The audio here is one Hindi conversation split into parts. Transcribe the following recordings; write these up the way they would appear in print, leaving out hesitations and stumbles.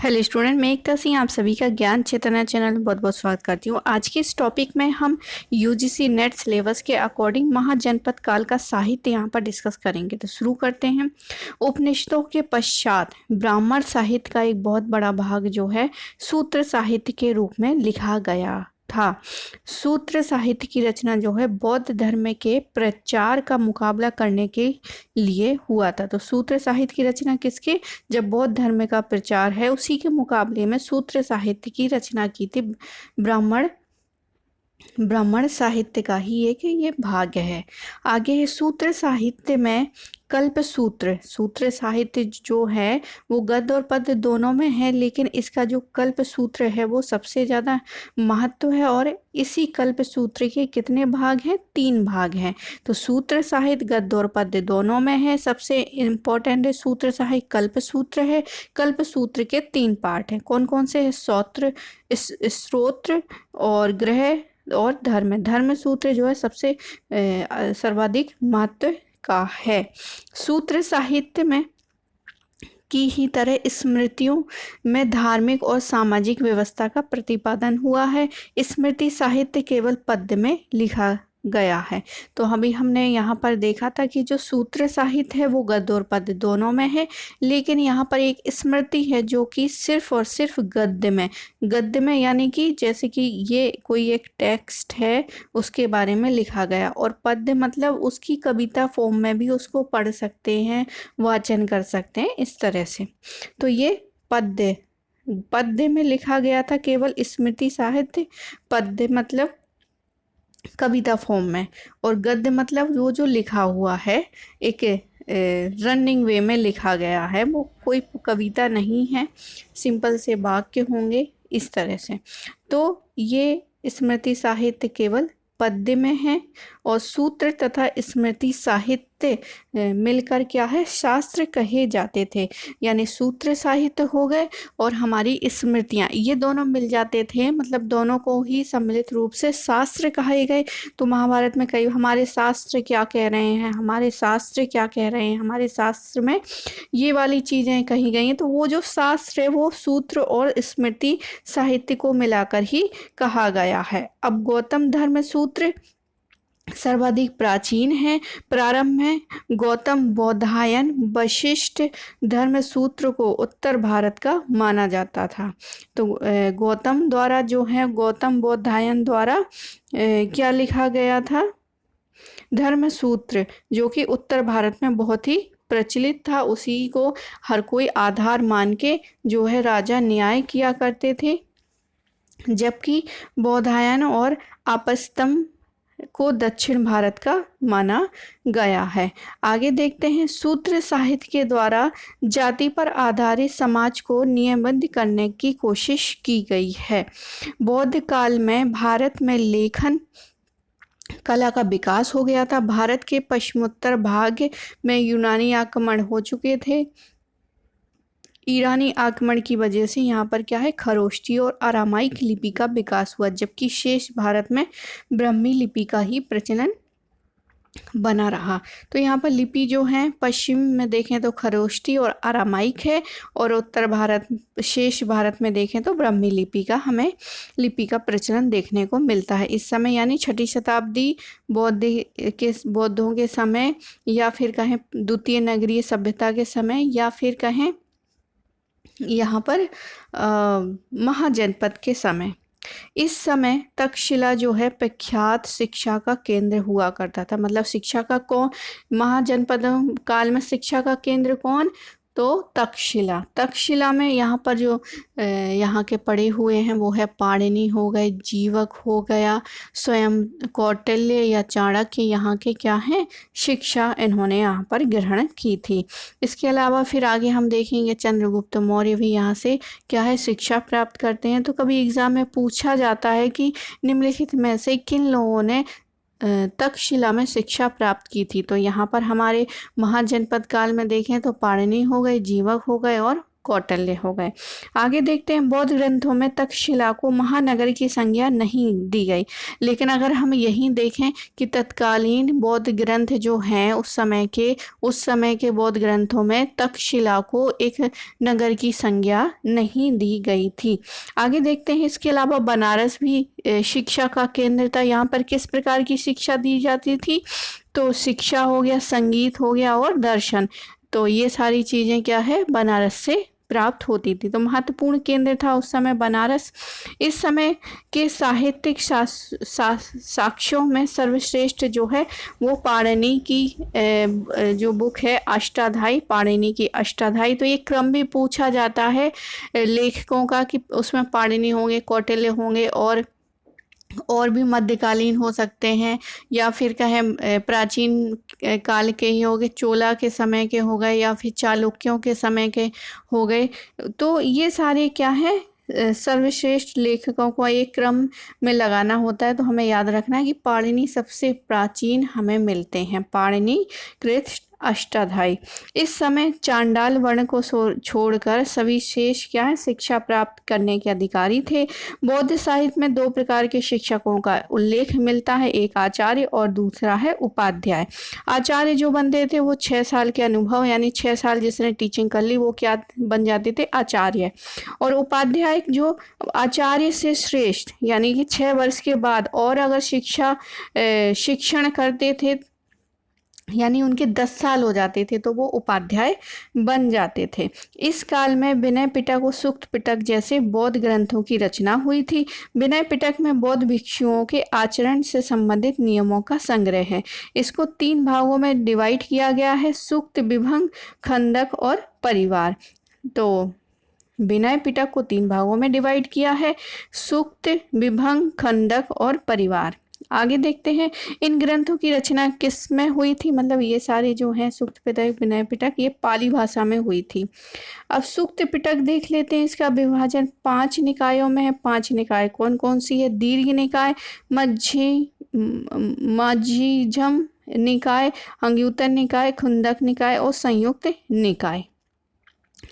हेलो स्टूडेंट, मैं एकता सिंह आप सभी का ज्ञान चेतना चैनल में बहुत बहुत स्वागत करती हूँ। आज के इस टॉपिक में हम यूजीसी नेट सिलेबस के अकॉर्डिंग महाजनपद काल का साहित्य यहाँ पर डिस्कस करेंगे। तो शुरू करते हैं। उपनिषदों के पश्चात ब्राह्मण साहित्य का एक बहुत बड़ा भाग जो है सूत्र साहित्य के रूप में लिखा गया था। सूत्र साहित्य की रचना जो है बौद्ध धर्म के प्रचार का मुकाबला करने के लिए हुआ था। तो सूत्र साहित्य की रचना किसके, जब बौद्ध धर्म का प्रचार है उसी के मुकाबले में सूत्र साहित्य की रचना की थी। ब्राह्मण ब्राह्मण साहित्य का ही एक ये भाग है। आगे है सूत्र साहित्य में कल्प सूत्र। सूत्र साहित्य जो है वो गद्य और पद्य दोनों में है, लेकिन इसका जो कल्प सूत्र है वो सबसे ज़्यादा महत्व है। और इसी कल्प सूत्र के कितने भाग हैं? 3 भाग हैं। तो सूत्र साहित्य गद्य और पद्य दोनों में है। सबसे इम्पोर्टेंट है सूत्र साहित्य कल्प सूत्र है। कल्प सूत्र के 3 पार्ट हैं। कौन कौन से है? सौत्र, स्तोत्र और ग्रह और धर्म सूत्र जो है सबसे सर्वाधिक महत्व का है। सूत्र साहित्य में की ही तरह स्मृतियों में धार्मिक और सामाजिक व्यवस्था का प्रतिपादन हुआ है। स्मृति साहित्य केवल पद्य में लिखा गया है। तो अभी हमने यहाँ पर देखा था कि जो सूत्र साहित्य है वो गद्य और पद्य दोनों में है, लेकिन यहाँ पर एक स्मृति है जो कि सिर्फ और सिर्फ गद्य में यानी कि जैसे कि ये कोई एक टेक्स्ट है उसके बारे में लिखा गया, और पद्य मतलब उसकी कविता फॉर्म में भी उसको पढ़ सकते हैं, वाचन कर सकते हैं, इस तरह से। तो ये पद्य में लिखा गया था केवल स्मृति साहित्य। पद्य मतलब कविता फॉर्म में, और गद्य मतलब वो जो लिखा हुआ है एक रनिंग वे में लिखा गया है, वो कोई कविता नहीं है, सिंपल से वाक्य होंगे, इस तरह से। तो ये स्मृति साहित्य केवल पद्य में है, और सूत्र तथा स्मृति साहित्य मिलकर क्या है, शास्त्र कहे जाते थे। यानी सूत्र साहित्य हो गए और हमारी स्मृतियाँ, ये दोनों मिल जाते थे, मतलब दोनों को ही सम्मिलित रूप से शास्त्र कहे गए। तो महाभारत में कई हमारे शास्त्र क्या कह रहे हैं, हमारे शास्त्र क्या कह रहे हैं, हमारे शास्त्र में ये वाली चीज़ें कही गई हैं। तो वो जो शास्त्र है वो सूत्र और स्मृति साहित्य को मिलाकर ही कहा गया है। अब गौतम धर्म सूत्र सर्वाधिक प्राचीन है। प्रारंभ में गौतम बौधायन वशिष्ठ धर्म सूत्र को उत्तर भारत का माना जाता था। तो गौतम द्वारा जो है, गौतम बौधायन द्वारा क्या लिखा गया था? धर्म सूत्र, जो कि उत्तर भारत में बहुत ही प्रचलित था। उसी को हर कोई आधार मान के जो है राजा न्याय किया करते थे, जबकि बौधायन और आपस्तम्ब को दक्षिण भारत का माना गया है। आगे देखते हैं। सूत्र साहित्य के द्वारा जाति पर आधारित समाज को नियमबद्ध करने की कोशिश की गई है। बौद्ध काल में भारत में लेखन कला का विकास हो गया था। भारत के पश्चिमोत्तर भाग में यूनानी आक्रमण हो चुके थे। ईरानी आक्रमण की वजह से यहाँ पर क्या है, खरोष्ठी और अरामाइक लिपि का विकास हुआ, जबकि शेष भारत में ब्राह्मी लिपि का ही प्रचलन बना रहा। तो यहाँ पर लिपि जो है पश्चिम में देखें तो खरोष्ठी और अरामाइक है, और उत्तर भारत, शेष भारत में देखें तो ब्राह्मी लिपि का हमें लिपि का प्रचलन देखने को मिलता है इस समय। यानी 6ठी शताब्दी बौद्धों के समय, या फिर कहें द्वितीय नगरीय सभ्यता के समय, या फिर कहें यहाँ पर महाजनपद के समय। इस समय तक्षशिला जो है प्रख्यात शिक्षा का केंद्र हुआ करता था। मतलब शिक्षा का कौन, महाजनपद काल में शिक्षा का केंद्र कौन? तो तक्षशिला में यहाँ पर जो यहाँ के पढ़े हुए हैं वो है पाणिनि हो गए, जीवक हो गया, स्वयं कौटिल्य या चाणक्य, यहाँ के क्या हैं, शिक्षा इन्होंने यहाँ पर ग्रहण की थी। इसके अलावा फिर आगे हम देखेंगे चंद्रगुप्त मौर्य भी यहाँ से क्या है, शिक्षा प्राप्त करते हैं। तो कभी एग्जाम में पूछा जाता है कि निम्नलिखित में से किन लोगों ने तक्षशिला में शिक्षा प्राप्त की थी। तो यहाँ पर हमारे महाजनपद काल में देखें तो पाणिनि हो गए, जीवक हो गए और कौटिल्य हो गए। आगे देखते हैं, बौद्ध ग्रंथों में तक्षशिला को महानगर की संज्ञा नहीं दी गई। लेकिन अगर हम यहीं देखें कि तत्कालीन बौद्ध ग्रंथ जो हैं उस समय के बौद्ध ग्रंथों में तक्षशिला को एक नगर की संज्ञा नहीं दी गई थी। आगे देखते हैं, इसके अलावा बनारस भी शिक्षा का केंद्र था। यहाँ पर किस प्रकार की शिक्षा दी जाती थी? तो शिक्षा हो गया, संगीत हो गया और दर्शन। तो ये सारी चीज़ें क्या है, बनारस से प्राप्त होती थी। तो महत्वपूर्ण केंद्र था उस समय बनारस। इस समय के साहित्यिक साक्ष्यों में सर्वश्रेष्ठ जो है वो पाणिनि की जो बुक है अष्टाध्यायी, पाणिनि की अष्टाध्यायी। तो ये क्रम भी पूछा जाता है लेखकों का कि उसमें पाणिनि होंगे, कौटिल्य होंगे और भी मध्यकालीन हो सकते हैं, या फिर कहें प्राचीन काल के ही हो गए, चोला के समय के हो गए, या फिर चालुक्यों के समय के हो गए। तो ये सारे क्या है, सर्वश्रेष्ठ लेखकों को एक क्रम में लगाना होता है। तो हमें याद रखना है कि पाणिनि सबसे प्राचीन हमें मिलते हैं, पाणिनि कृत अष्टाध्यायी। इस समय चांडाल वर्ण को छोड़कर सभी शेष क्या है, शिक्षा प्राप्त करने के अधिकारी थे। बौद्ध साहित्य में दो प्रकार के शिक्षकों का उल्लेख मिलता है, एक आचार्य और दूसरा है उपाध्याय। आचार्य जो बनते थे वो 6 साल के अनुभव, यानी 6 साल जिसने टीचिंग कर ली वो क्या बन जाते थे, आचार्य। और उपाध्याय जो आचार्य से श्रेष्ठ, यानी कि 6 वर्ष के बाद और अगर शिक्षण करते थे, यानी उनके 10 साल हो जाते थे, तो वो उपाध्याय बन जाते थे। इस काल में विनय पिटक और सूक्त पिटक जैसे बौद्ध ग्रंथों की रचना हुई थी। विनय पिटक में बौद्ध भिक्षुओं के आचरण से संबंधित नियमों का संग्रह है। इसको 3 भागों में डिवाइड किया गया है, सूक्त, विभंग, खंडक और परिवार। तो विनय पिटक को 3 भागों में डिवाइड किया है, सूक्त, विभंग, खंडक और परिवार। आगे देखते हैं, इन ग्रंथों की रचना किस में हुई थी, मतलब ये सारे जो हैं सूक्त पिटक, विनय पिटक, ये पाली भाषा में हुई थी। अब सूक्त पिटक देख लेते हैं, इसका विभाजन 5 निकायों में है। 5 निकाय कौन कौन सी है? दीर्घ निकाय, मध्यमम निकाय, अंग्युत्तर निकाय, खुंदक निकाय और संयुक्त निकाय।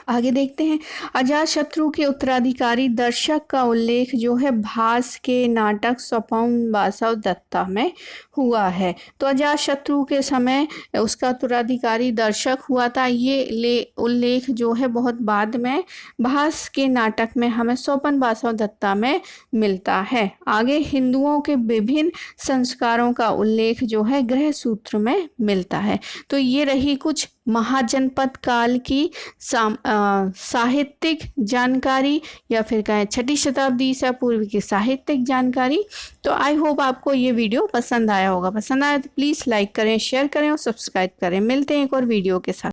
आगे देखते हैं, अजातशत्रु के उत्तराधिकारी दर्शक का उल्लेख जो है भास के नाटक स्वपन वासव दत्ता में हुआ है। तो अजातशत्रु के समय उसका उत्तराधिकारी दर्शक हुआ था। ये उल्लेख जो है बहुत बाद में भास के नाटक में हमें स्वपन वासव दत्ता में मिलता है। आगे हिंदुओं के विभिन्न संस्कारों का उल्लेख जो है गृह सूत्र में मिलता है। तो ये रही कुछ महाजनपद काल की साहित्यिक जानकारी, या फिर कहें 6ठी शताब्दी ईसा पूर्व की साहित्यिक जानकारी। तो आई होप आपको ये वीडियो पसंद आया होगा। पसंद आया तो प्लीज़ लाइक करें, शेयर करें और सब्सक्राइब करें। मिलते हैं एक और वीडियो के साथ।